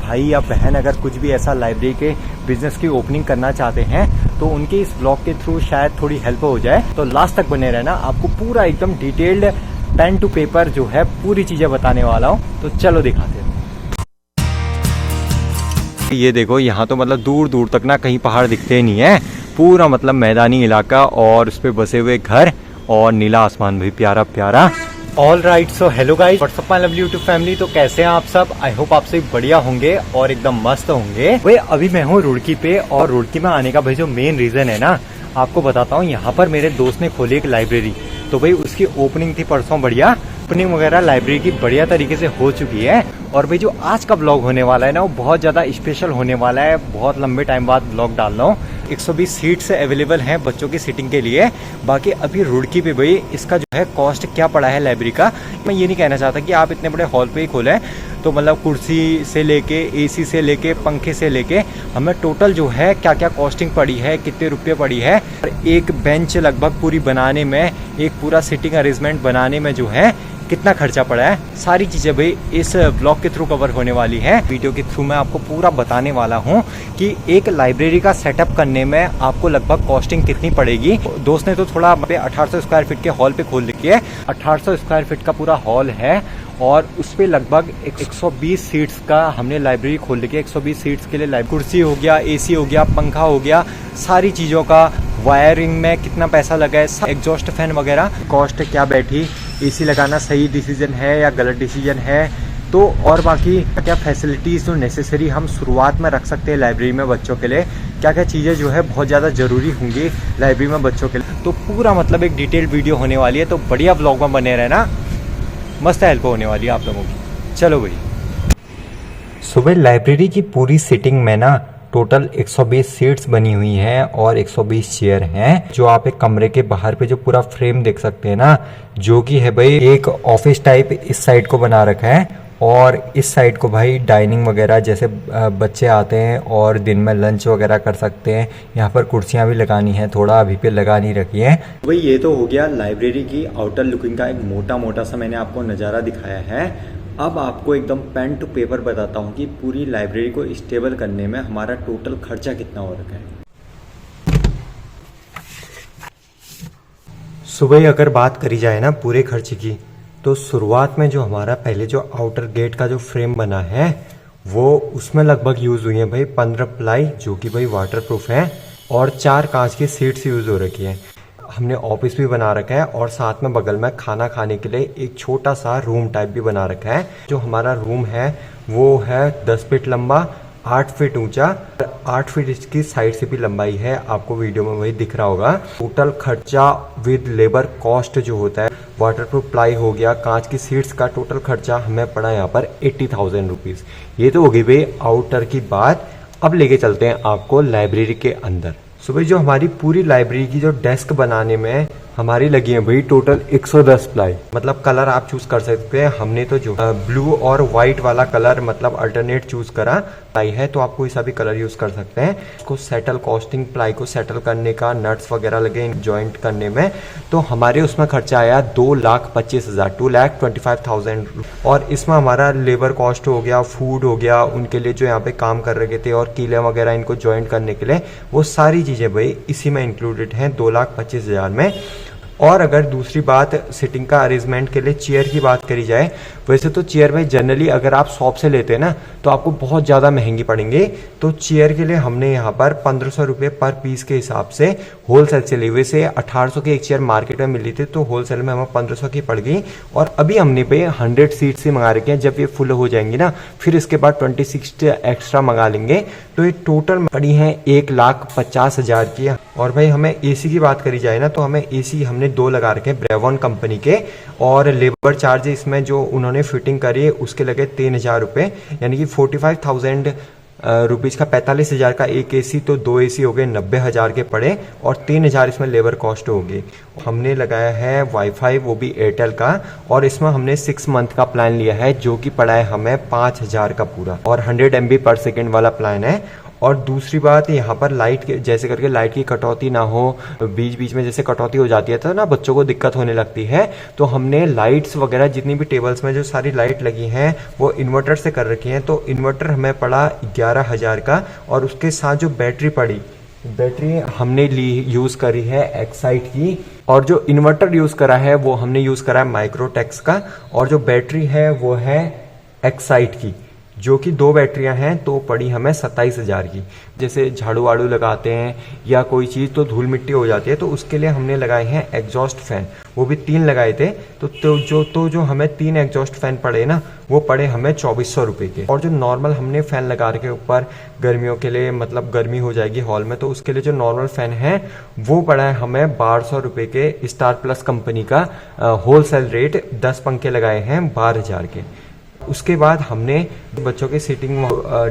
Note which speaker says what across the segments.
Speaker 1: भाई या बहन अगर कुछ भी ऐसा लाइब्रेरी के बिजनेस की ओपनिंग करना चाहते हैं तो उनके इस ब्लॉग के थ्रू शायद थोड़ी हेल्प हो जाए। तो लास्ट तक बने रहना, आपको पूरा एकदम डिटेल्ड पेन टू पेपर जो है पूरी चीजें बताने वाला हूँ। तो चलो दिखाते हैं। ये देखो, यहाँ तो मतलब दूर दूर तक ना कहीं पहाड़ दिखते नहीं है, पूरा मतलब मैदानी इलाका और उस पे बसे हुए घर और नीला आसमान भी प्यारा प्यारा। All right, so hello guys, WhatsApp my lovely YouTube family. तो कैसे हैं आप सब? आई होप आप सभी बढ़िया होंगे और एकदम मस्त होंगे। भाई अभी मैं हूँ रुड़की पे, और रुड़की में आने का भाई जो मेन रीजन है ना, आपको बताता हूँ। यहाँ पर मेरे दोस्त ने खोली एक लाइब्रेरी, तो भाई उसकी ओपनिंग थी परसों। बढ़िया ओपनिंग वगैरह लाइब्रेरी की बढ़िया तरीके से हो चुकी है। और भाई जो आज का ब्लॉग होने वाला है ना, वो बहुत ज़्यादा स्पेशल होने वाला है। बहुत लंबे टाइम बाद ब्लॉग डाल रहा हूँ। 120 सीट्स अवेलेबल हैं बच्चों की सीटिंग के लिए। बाकी अभी रुड़की पे भाई इसका जो है कॉस्ट क्या पड़ा है लाइब्रेरी का, मैं ये नहीं कहना चाहता कि आप इतने बड़े हॉल पे ही खोलें। तो मतलब कुर्सी से लेके एसी से लेके पंखे से लेके हमें टोटल जो है क्या क्या कॉस्टिंग पड़ी है, कितने रुपये पड़ी है, और एक बेंच लगभग पूरी बनाने में, एक पूरा सिटिंग अरेंजमेंट बनाने में जो है कितना खर्चा पड़ा है, सारी चीज़ें भाई इस ब्लॉग के थ्रू कवर होने वाली है। वीडियो के थ्रू मैं आपको पूरा बताने वाला हूँ कि एक लाइब्रेरी का सेटअप करने में आपको लगभग कॉस्टिंग कितनी पड़ेगी। दोस्त ने तो थोड़ा 1800 स्क्वायर फीट के हॉल पे खोल रखी है। 1800 स्क्वायर फीट का पूरा हॉल है और उस पर लगभग 120 सीट्स का हमने लाइब्रेरी खोल रखी है। 120 सीट्स के लिए कुर्सी हो गया, एसी हो गया, पंखा हो गया, सारी चीज़ों का वायरिंग में कितना पैसा लगा है, एग्जॉस्ट फैन वगैरह कॉस्ट क्या बैठी, एसी लगाना सही डिसीजन है या गलत डिसीजन है, तो और बाकी क्या फैसिलिटीज़ जो नेसेसरी हम शुरुआत में रख सकते हैं लाइब्रेरी में बच्चों के लिए, क्या क्या चीज़ें जो है बहुत ज़्यादा ज़रूरी होंगी लाइब्रेरी में बच्चों के लिए। तो पूरा मतलब एक डिटेल्ड वीडियो होने वाली है। तो बढ़िया ब्लॉग में बने रहना, मस्त हेल्प होने वाली है आप लोगों की। चलो भाई, सुबह लाइब्रेरी की पूरी सिटिंग में ना टोटल 120 सीट्स बनी हुई हैं और 120 चेयर हैं। जो आप एक कमरे के बाहर पे जो पूरा फ्रेम देख सकते हैं ना, जो कि है भाई एक ऑफिस टाइप इस साइड को बना रखा है, और इस साइड को भाई डाइनिंग वगैरह, जैसे बच्चे आते हैं और दिन में लंच वगैरह कर सकते हैं। यहाँ पर कुर्सियाँ भी लगानी है, थोड़ा अभी पे लगा नहीं रखी है। भाई ये तो हो गया लाइब्रेरी की आउटर लुकिंग का एक मोटा मोटा सा मैंने आपको नज़ारा दिखाया है। अब आपको एकदम पेन टू पेपर बताता हूँ कि पूरी लाइब्रेरी को स्टेबल करने में हमारा टोटल खर्चा कितना हो रखा है। सुबह अगर बात करी जाए ना पूरे खर्चे की, तो शुरुआत में जो हमारा पहले जो आउटर गेट का जो फ्रेम बना है, वो उसमें लगभग यूज़ हुई है भाई 15 प्लाई, जो कि भाई वाटर प्रूफ है, और 4 कांच की सीट्स यूज़ हो रखी है। हमने ऑफिस भी बना रखा है और साथ में बगल में खाना खाने के लिए एक छोटा सा रूम टाइप भी बना रखा है। जो हमारा रूम है वो है 10 फीट लंबा, 8 फीट ऊंचा, 8 फीट इसकी साइड से भी लंबाई है। आपको वीडियो में वही दिख रहा होगा। टोटल खर्चा विद लेबर कॉस्ट जो होता है, वाटरप्रूफ प्लाई हो गया, कांच की सीट्स का टोटल खर्चा हमें पड़ा यहाँ पर 80,000 रुपीज़। ये तो होगी भाई आउटर की बात। अब लेके चलते हैं आपको लाइब्रेरी के अंदर। सुबह जो हमारी पूरी लाइब्रेरी की जो डेस्क बनाने में हमारी लगी है भाई टोटल 110 प्लाई। मतलब कलर आप चूज कर सकते हैं। हमने तो जो ब्लू और व्हाइट वाला कलर मतलब अल्टरनेट चूज करा प्लाई है, तो आप कोई सा भी कलर यूज कर सकते हैं। उसको सेटल कॉस्टिंग प्लाई को सेटल करने का, नट्स वगैरह लगे जॉइंट करने में, तो हमारे उसमें खर्चा आया 2,25,000, 2,25,000। और इसमें हमारा लेबर कॉस्ट हो गया, फूड हो गया, उनके लिए जो यहाँ पे काम कर रहे थे, और कीले वगैरह इनको ज्वाइंट करने के लिए, वो सारी चीजें भाई इसी में इंक्लूडेड हैं 2,25,000 में। और अगर दूसरी बात सिटिंग का अरेंजमेंट के लिए चेयर की बात करी जाए, वैसे तो चेयर में जनरली अगर आप शॉप से लेते हैं ना, तो आपको बहुत ज़्यादा महंगी पड़ेंगे। तो चेयर के लिए हमने यहाँ पर 1500 रुपये पर पीस के हिसाब से होलसेल से ली। वैसे 1800 की एक चेयर मार्केट में मिली थी, तो होलसेल में हमें 1500 की पड़ गई। और अभी हमने पे 100 सीट्स ही मंगा रखे हैं। जब ये फुल हो जाएंगी ना, फिर इसके बाद 26 एक्स्ट्रा मंगा लेंगे। तो ये टोटल पड़ी है 1,50,000 की। और भाई हमें एसी की बात करी जाए ना, तो हमें एसी हमने 2 लगा रखे हैं ब्रेवॉन कंपनी के, और लेबर चार्ज इसमें जो उन्होंने फिटिंग करी है उसके लगे 3,000 रुपये, यानी कि 45,000 रुपीज़ का 45,000 का एक एसी, तो 2 एसी हो गए 90,000 के पड़े, और 3,000 इसमें लेबर कॉस्ट होगी। हमने लगाया है वाईफाई, वो भी एयरटेल का, और इसमें हमने 6 मंथ का प्लान लिया है, जो कि पड़ा है हमें 5,000 का पूरा, और 100 MB पर सेकेंड वाला प्लान है। और दूसरी बात, यहाँ पर लाइट जैसे करके लाइट की कटौती ना हो, बीच बीच में जैसे कटौती हो जाती है तो ना बच्चों को दिक्कत होने लगती है। तो हमने लाइट्स वगैरह जितनी भी टेबल्स में जो सारी लाइट लगी हैं वो इन्वर्टर से कर रखी हैं। तो इन्वर्टर हमें पड़ा 11,000 का, और उसके साथ जो बैटरी हमने यूज़ करी है एक्साइट की, और जो इन्वर्टर यूज़ करा है वो हमने यूज़ करा है माइक्रोटेक्स का, और जो बैटरी है वो है एक्साइट की, जो कि 2 बैटरियां हैं। तो पड़ी हमें 27,000 की। जैसे झाड़ू वाड़ू लगाते हैं या कोई चीज़ तो धूल मिट्टी हो जाती है, तो उसके लिए हमने लगाए हैं एग्जॉस्ट फैन, वो भी 3 लगाए थे। तो जो हमें 3 एग्जॉस्ट फैन पड़े ना, वो पड़े हमें 2400 रुपये के। और जो नॉर्मल हमने फ़ैन लगा रखे ऊपर गर्मियों के लिए, मतलब गर्मी हो जाएगी हॉल में, तो उसके लिए जो नॉर्मल फ़ैन है वो पड़ा है हमें 1200 रुपये के। स्टार प्लस कंपनी का होलसेल रेट, 10 पंखे लगाए हैं 12,000 के। उसके बाद हमने बच्चों के सीटिंग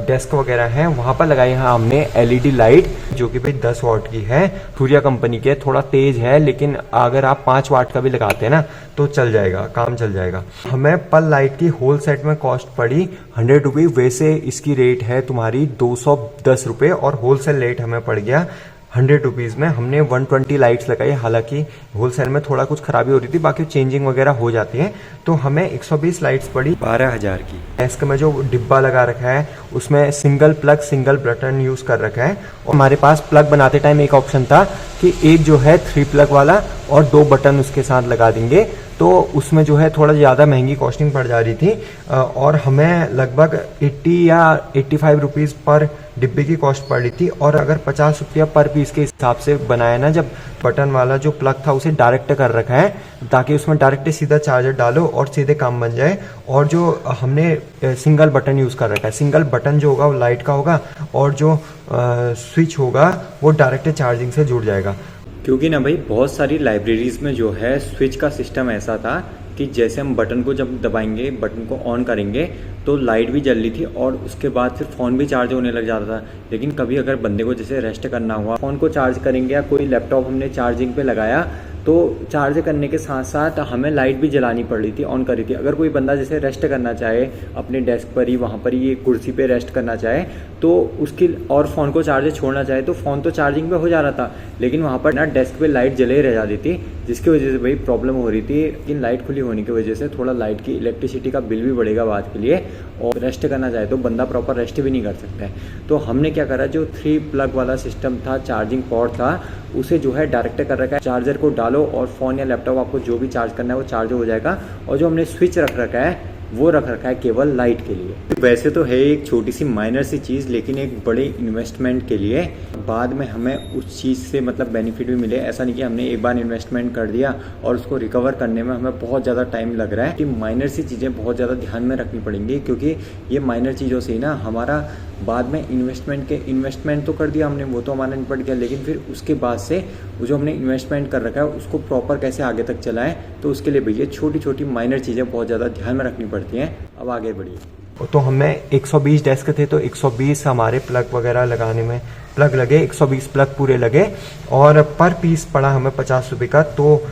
Speaker 1: डेस्क वगैरह हैं वहाँ पर लगाई है हमने एलईडी लाइट, जो कि भाई 10 वाट की है, सूर्या कंपनी की है। थोड़ा तेज है, लेकिन अगर आप 5 वाट का भी लगाते हैं ना तो चल जाएगा, काम चल जाएगा। हमें पर लाइट की होल सेट में कॉस्ट पड़ी 100 रुपये। वैसे इसकी रेट है तुम्हारी 210 रुपये, और होलसेल रेट हमें पड़ गया 100 रुपीज़ में। हमने 120 लाइट्स लगाई, हालांकि होलसेल में थोड़ा कुछ खराबी हो रही थी, बाकी चेंजिंग वगैरह हो जाती है। तो हमें 120 लाइट्स पड़ी 12,000 की। डेस्क में जो डिब्बा लगा रखा है उसमें single plug single button use कर रखा है। और हमारे पास प्लग बनाते टाइम एक ऑप्शन था कि एक जो है 3 प्लग वाला और 2 बटन उसके साथ लगा देंगे, तो उसमें जो है थोड़ा ज़्यादा महंगी कॉस्टिंग पड़ जा रही थी, और हमें लगभग 80 या 85 रुपीज़ पर डिब्बे की कॉस्ट पड़ रही थी। और अगर 50 रुपया पर पीस के हिसाब से बनाया ना, जब बटन वाला जो प्लग था उसे डायरेक्ट कर रखा है ताकि उसमें डायरेक्ट सीधा चार्जर डालो और सीधे काम बन जाए। और जो हमने सिंगल बटन यूज़ कर रखा है, सिंगल बटन जो होगा वो लाइट का होगा, और जो स्विच होगा वो डायरेक्ट चार्जिंग से जुड़ जाएगा। क्योंकि ना भाई बहुत सारी लाइब्रेरीज़ में जो है स्विच का सिस्टम ऐसा था कि जैसे हम बटन को जब दबाएंगे, बटन को ऑन करेंगे तो लाइट भी जल रही थी, और उसके बाद फिर फ़ोन भी चार्ज होने लग जाता था। लेकिन कभी अगर बंदे को जैसे रेस्ट करना हुआ, फ़ोन को चार्ज करेंगे या कोई लैपटॉप हमने चार्जिंग पे लगाया, तो चार्ज करने के साथ साथ हमें लाइट भी जलानी पड़ रही थी, ऑन करी थी। अगर कोई बंदा जैसे रेस्ट करना चाहे अपने डेस्क पर ही, वहाँ पर ही कुर्सी पे रेस्ट करना चाहे, तो उसकी और फ़ोन को चार्ज छोड़ना चाहे तो फ़ोन तो चार्जिंग पे हो जा रहा था, लेकिन वहाँ पर ना डेस्क पे लाइट जले रह जाती थी, जिसकी वजह से भाई प्रॉब्लम हो रही थी। लेकिन लाइट खुली होने की वजह से थोड़ा लाइट की इलेक्ट्रिसिटी का बिल भी बढ़ेगा बाद के लिए, और रेस्ट करना चाहे तो बंदा प्रॉपर रेस्ट भी नहीं कर सकता है। तो हमने क्या करा, जो 3 प्लग वाला सिस्टम था, चार्जिंग पोर्ट था, उसे जो है डायरेक्ट कर रखा है। चार्जर को डालो और फ़ोन या लैपटॉप आपको जो भी चार्ज करना है वो चार्ज हो जाएगा। और जो हमने स्विच रख रखा है वो रख रखा है केवल लाइट के लिए। वैसे तो है एक छोटी सी माइनर सी चीज़, लेकिन एक बड़े इन्वेस्टमेंट के लिए बाद में हमें उस चीज़ से मतलब बेनिफिट भी मिले। ऐसा नहीं कि हमने एक बार इन्वेस्टमेंट कर दिया और उसको रिकवर करने में हमें बहुत ज़्यादा टाइम लग रहा है। कि माइनर सी चीज़ें बहुत ज़्यादा ध्यान में रखनी पड़ेंगी, क्योंकि ये माइनर चीज़ों से ही ना हमारा बाद में इन्वेस्टमेंट तो कर दिया हमने, वो तो हमारा निपट गया, लेकिन फिर उसके बाद से वो जो हमने इन्वेस्टमेंट कर रखा है उसको प्रॉपर कैसे आगे तक चलाएं, तो उसके लिए भैया छोटी छोटी माइनर चीज़ें बहुत ज़्यादा ध्यान में रखनी पड़ती हैं। अब आगे बढ़िए। तो हमें 120 डेस्क थे, तो 120 हमारे प्लग वगैरह लगाने में प्लग लगे, 120 प्लग पूरे लगे, और पर पीस पड़ा हमें 50 रुपये का। तो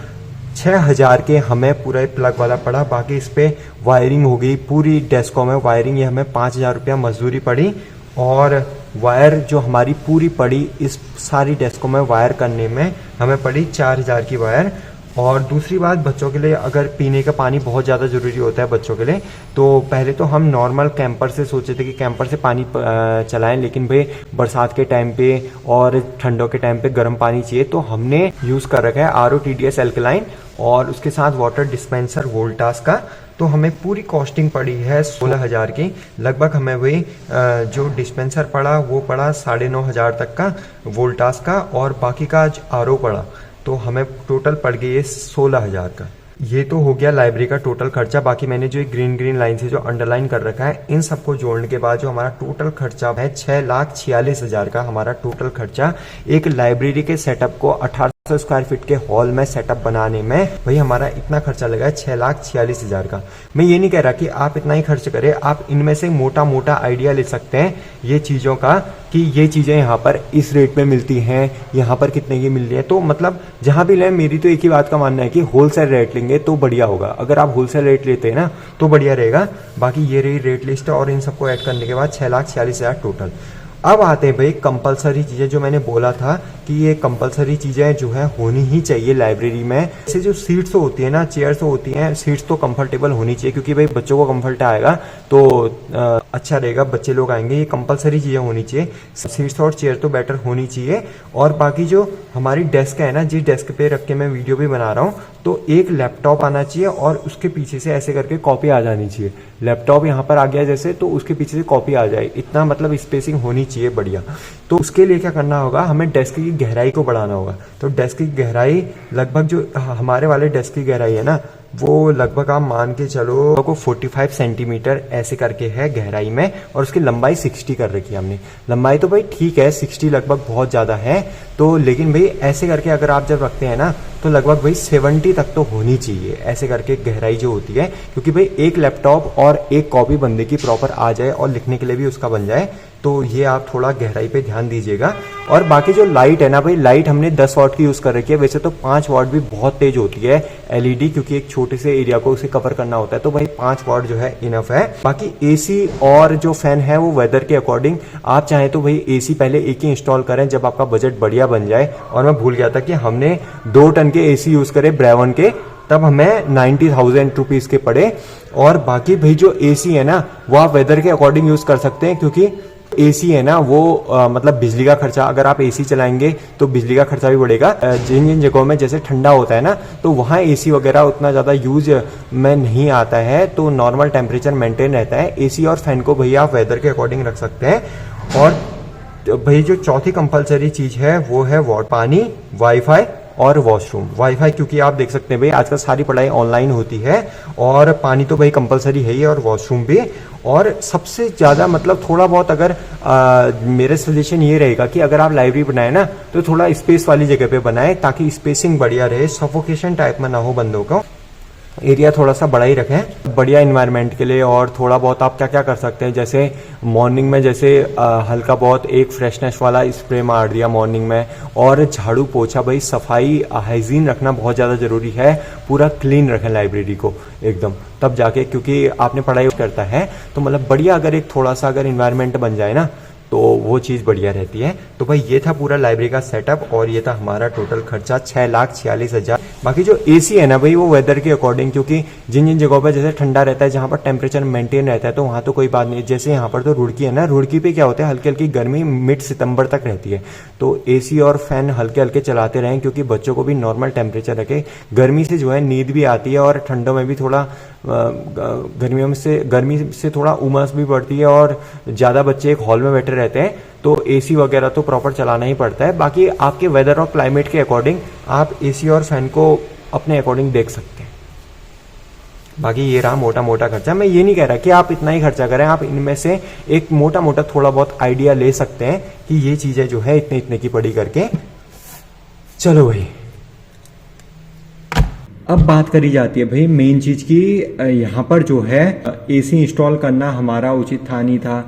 Speaker 1: 6,000 के हमें पूरा प्लग वाला पड़ा। बाकी इस पर वायरिंग हो गई पूरी डेस्कों में वायरिंग, ये हमें 5,000 रुपया मजदूरी पड़ी। और वायर जो हमारी पूरी पड़ी इस सारी डेस्कों में वायर करने में हमें पड़ी 4,000 की वायर। और दूसरी बात, बच्चों के लिए अगर पीने का पानी बहुत ज़्यादा ज़रूरी होता है बच्चों के लिए, तो पहले तो हम नॉर्मल कैंपर से सोचे थे कि कैंपर से पानी चलाएं, लेकिन भाई बरसात के टाइम पे और ठंडों के टाइम पे गर्म पानी चाहिए, तो हमने यूज़ कर रखा है RO TDS एल्कलाइन, और उसके साथ वाटर डिस्पेंसर वोल्टास का। तो हमें पूरी कॉस्टिंग पड़ी है 16,000 की। लगभग हमें वही जो डिस्पेंसर पड़ा वो पड़ा 9,500 तक का वोल्टास का, और बाकी का RO पड़ा, तो हमें टोटल पड़ गई है 16,000 का। ये तो हो गया लाइब्रेरी का टोटल खर्चा। बाकी मैंने जो ग्रीन लाइन से जो अंडरलाइन कर रखा है, इन सबको जोड़ने के बाद जो हमारा टोटल खर्चा है 6,46,000 का हमारा टोटल खर्चा। एक लाइब्रेरी के सेटअप को 1800 स्क्वायर फीट के हॉल में सेटअप बनाने में भाई हमारा इतना खर्चा लगा है 6,46,000 का। मैं ये नहीं कह रहा कि आप इतना ही खर्च करें, आप इनमें से मोटा मोटा आइडिया ले सकते हैं ये चीज़ों का, कि ये चीज़ें यहाँ पर इस रेट में मिलती हैं, यहाँ पर कितने की मिल रही है। तो मतलब जहाँ भी लें, मेरी तो एक ही बात का मानना है कि होलसेल रेट लेंगे तो बढ़िया होगा। अगर आप होलसेल रेट लेते हैं ना तो बढ़िया रहेगा। बाकी ये रही रेट लिस्ट, और इन सबको ऐड करने के बाद 6,46,000 टोटल। अब आते हैं भाई कंपलसरी चीज़ें, जो मैंने बोला था कि ये कंपलसरी चीज़ें जो है होनी ही चाहिए लाइब्रेरी में। जैसे जो सीट्स होती है ना, चेयर्स होती हैं, सीट्स तो कंफर्टेबल होनी चाहिए, क्योंकि भाई बच्चों को कंफर्ट आएगा तो अच्छा रहेगा, बच्चे लोग आएंगे, ये कंपलसरी चीज़ें होनी चाहिए। सीट्स और चेयर तो बेटर होनी चाहिए। और बाकी जो हमारी डेस्क है ना, जिस डेस्क पे रख के मैं वीडियो भी बना रहा हूँ, तो एक लैपटॉप आना चाहिए और उसके पीछे से ऐसे करके कॉपी आ जानी चाहिए। लैपटॉप यहाँ पर आ गया जैसे, तो उसके पीछे से कॉपी आ जाए, इतना मतलब स्पेसिंग होनी चाहिए बढ़िया। तो उसके लिए क्या करना होगा, हमें डेस्क की गहराई को बढ़ाना होगा। तो डेस्क की गहराई लगभग, जो हमारे वाले डेस्क की गहराई है ना, वो लगभग आप मान के चलो को 45 सेंटीमीटर ऐसे करके है गहराई में, और उसकी लंबाई 60 कर रखी है हमने। लंबाई तो भाई ठीक है, 60 लगभग बहुत ज़्यादा है तो, लेकिन भाई ऐसे करके अगर आप जब रखते हैं ना, तो लगभग भाई 70 तक तो होनी चाहिए ऐसे करके गहराई जो होती है, क्योंकि भाई एक लैपटॉप और एक कॉपी बंदे की प्रॉपर आ जाए और लिखने के लिए भी उसका बन जाए। तो ये आप थोड़ा गहराई पे ध्यान दीजिएगा। और बाकी जो लाइट है ना भाई, लाइट हमने 10 वाट की यूज़ कर रखी है। वैसे तो 5 वाट भी बहुत तेज होती है एलईडी, क्योंकि एक छोटे से एरिया को उसे कवर करना होता है, तो भाई 5 वाट जो है इनफ है। बाकी एसी और जो फैन है वो वेदर के अकॉर्डिंग, आप चाहें तो भाई एसी पहले एक ही इंस्टॉल करें जब आपका बजट बढ़िया बन जाए। और मैं भूल गया था कि हमने 2 टन के एसी यूज़ करे ब्रेवन के, तब हमें 90,000 रुपीज़ के पड़े। और बाकी भाई जो एसी है ना, वो आप वेदर के अकॉर्डिंग यूज़ कर सकते हैं, क्योंकि एसी है ना वो मतलब बिजली का खर्चा, अगर आप एसी चलाएंगे तो बिजली का खर्चा भी बढ़ेगा। जिन जिन जगहों में जैसे ठंडा होता है ना, तो वहाँ एसी वगैरह उतना ज़्यादा यूज में नहीं आता है, तो नॉर्मल टेम्परेचर मेंटेन रहता है। एसी और फैन को भैया आप वेदर के अकॉर्डिंग रख सकते हैं। और भाई जो चौथी कंपलसरी चीज़ है वो है पानी, वाईफाई और वॉशरूम। वाईफाई क्योंकि आप देख सकते हैं भाई आजकल सारी पढ़ाई ऑनलाइन होती है, और पानी तो भाई कंपलसरी है ही, और वॉशरूम भी। और सबसे ज़्यादा मतलब थोड़ा बहुत अगर मेरे सजेशन ये रहेगा कि अगर आप लाइब्रेरी बनाए ना, तो थोड़ा स्पेस वाली जगह पे बनाए, ताकि स्पेसिंग बढ़िया रहे, सफोकेशन टाइप में ना हो बंदों को। एरिया थोड़ा सा बड़ा ही रखें बढ़िया इन्वायरमेंट के लिए। और थोड़ा बहुत आप क्या क्या कर सकते हैं, जैसे मॉर्निंग में जैसे हल्का बहुत एक फ्रेशनेस वाला स्प्रे मार दिया मॉर्निंग में, और झाड़ू पोछा, भाई सफाई हाइजीन रखना बहुत ज़्यादा ज़रूरी है। पूरा क्लीन रखें लाइब्रेरी को एकदम, तब जाके, क्योंकि आपने पढ़ाई करता है तो मतलब बढ़िया अगर एक थोड़ा सा अगर इन्वायरमेंट बन जाए ना, तो वो चीज़ बढ़िया रहती है। तो भाई ये था पूरा लाइब्रेरी का सेटअप, और ये था हमारा टोटल खर्चा 6,46,000। बाकी जो एसी है ना भाई, वो वेदर के अकॉर्डिंग, क्योंकि जिन जिन जगहों पर जैसे ठंडा रहता है, जहाँ पर टेम्परेचर मेंटेन रहता है, तो वहाँ तो कोई बात नहीं। जैसे यहाँ पर तो रुड़की है ना, रुड़की पे क्या होता है, हल्की हल्की गर्मी मिड सितंबर तक रहती है, तो एसी और फैन हल्के हल्के चलाते रहें, क्योंकि बच्चों को भी नॉर्मल टेम्परेचर रखे। गर्मी से जो है नींद भी आती है, और ठंडों में भी थोड़ा गर्मी से थोड़ा उमस भी बढ़ती है, और ज़्यादा बच्चे एक हॉल में बैठे रहते हैं, तो एसी वगैरह तो प्रॉपर चलाना ही पड़ता है। बाकी आपके वेदर और क्लाइमेट के अकॉर्डिंग आप एसी और फैन को अपने अकॉर्डिंग देख सकते हैं। बाकी ये रहा मोटा मोटा खर्चा। मैं ये नहीं कह रहा कि आप इतना ही खर्चा करें, आप इनमें से एक मोटा मोटा थोड़ा बहुत आइडिया ले सकते हैं कि ये चीज़ें जो है इतने इतने की पड़ी करके। चलो भाई, अब बात करी जाती है भाई मेन चीज़ की। यहाँ पर जो है एसी इंस्टॉल करना हमारा उचित था नहीं था।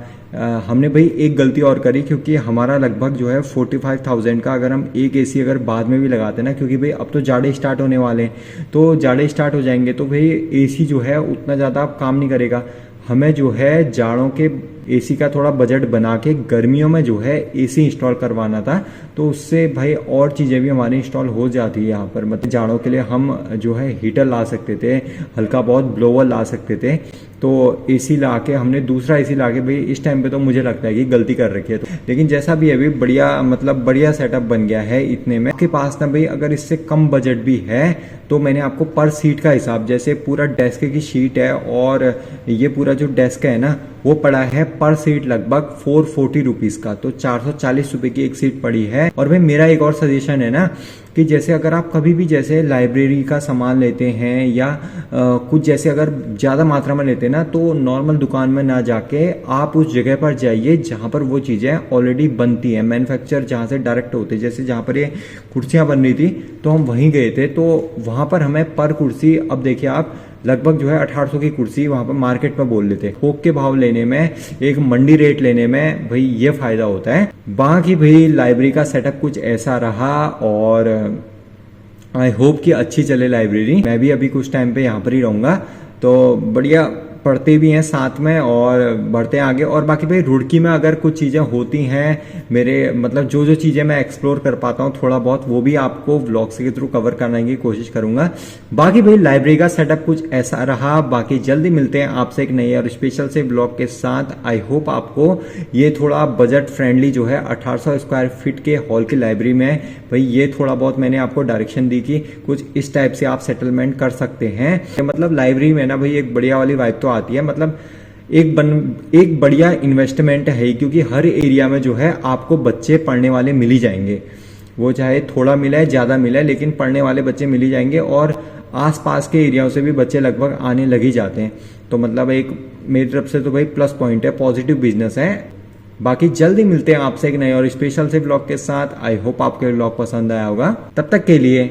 Speaker 1: हमने भाई एक गलती और करी, क्योंकि हमारा लगभग जो है 45,000 का अगर हम एक एसी अगर बाद में भी लगाते ना, क्योंकि भाई अब तो जाड़े स्टार्ट होने वाले हैं, तो जाड़े स्टार्ट हो जाएंगे, तो भाई एसी जो है उतना ज़्यादा काम नहीं करेगा। हमें जो है जाड़ों के एसी का थोड़ा बजट बना के गर्मियों में जो है एसी इंस्टॉल करवाना था, तो उससे भाई और चीज़ें भी हमारी इंस्टॉल हो जाती है यहाँ पर। मतलब जाड़ों के लिए हम जो है हीटर ला सकते थे, हल्का बहुत ब्लोवर ला सकते थे, तो एसी ला के हमने दूसरा एसी ला के भाई इस टाइम पे तो मुझे लगता है कि गलती कर रखी है। तो लेकिन जैसा भी है भाई बढ़िया, मतलब बढ़िया सेटअप बन गया है इतने में। आपके पास ना भाई अगर इससे कम बजट भी है, तो मैंने आपको पर सीट का हिसाब, जैसे पूरा डेस्क की शीट है और ये पूरा जो डेस्क है ना, वो पड़ा है पर सीट लगभग 440 रुपीज़ का, तो 440 रुपये की एक सीट पड़ी है। और भाई मेरा एक और सजेशन है ना, कि जैसे अगर आप कभी भी जैसे लाइब्रेरी का सामान लेते हैं, या कुछ जैसे अगर ज़्यादा मात्रा में लेते हैं ना, तो नॉर्मल दुकान में ना जाके आप उस जगह पर जाइए जहाँ पर वो चीज़ें ऑलरेडी बनती हैं, मैन्युफैक्चर जहाँ से डायरेक्ट होते हैं। जैसे जहाँ पर ये कुर्सियाँ बन रही थी, तो हम वहीं गए थे, तो वहाँ पर हमें पर कुर्सी, अब देखिए आप, लगभग जो है 1800 की कुर्सी वहाँ पर मार्केट में बोल लेते हैं। थोक के भाव लेने में, एक मंडी रेट लेने में भाई ये फायदा होता है। बाकी भाई लाइब्रेरी का सेटअप कुछ ऐसा रहा, और आई होप कि अच्छी चले लाइब्रेरी। मैं भी अभी कुछ टाइम पे यहाँ पर ही रहूँगा, तो बढ़िया पढ़ते भी हैं साथ में और बढ़ते हैं आगे। और बाकी भाई रुड़की में अगर कुछ चीज़ें होती हैं मेरे मतलब जो जो चीज़ें मैं एक्सप्लोर कर पाता हूँ थोड़ा बहुत, वो भी आपको व्लॉग्स के थ्रू कवर करने की कोशिश करूंगा। बाकी भाई लाइब्रेरी का सेटअप कुछ ऐसा रहा। बाकी जल्दी मिलते हैं आपसे एक नई और स्पेशल से ब्लॉग के साथ। आई होप आपको ये थोड़ा बजट फ्रेंडली जो है 1800 स्क्वायर फीट के हॉल की लाइब्रेरी में भाई ये थोड़ा बहुत मैंने आपको डायरेक्शन दी कि कुछ इस टाइप से आप सेटलमेंट कर सकते हैं। मतलब लाइब्रेरी में ना भाई एक बढ़िया वाली वाइब तो आती है, मतलब एक बढ़िया इन्वेस्टमेंट है क्योंकि हर एरिया में जो है आपको बच्चे पढ़ने वाले मिल ही जाएंगे। वो चाहे थोड़ा मिला है ज़्यादा मिला है लेकिन पढ़ने वाले बच्चे मिल ही जाएंगे और आसपास के एरियाओं से भी बच्चे लगभग आने लग ही जाते हैं। तो मतलब एक मेरी तरफ से तो भाई प्लस पॉइंट है, पॉजिटिव बिजनेस है। बाकी जल्दी मिलते हैं आपसे एक नए और स्पेशल से ब्लॉग के साथ। आई होप आपको ब्लॉग पसंद आया होगा। तब तक के लिए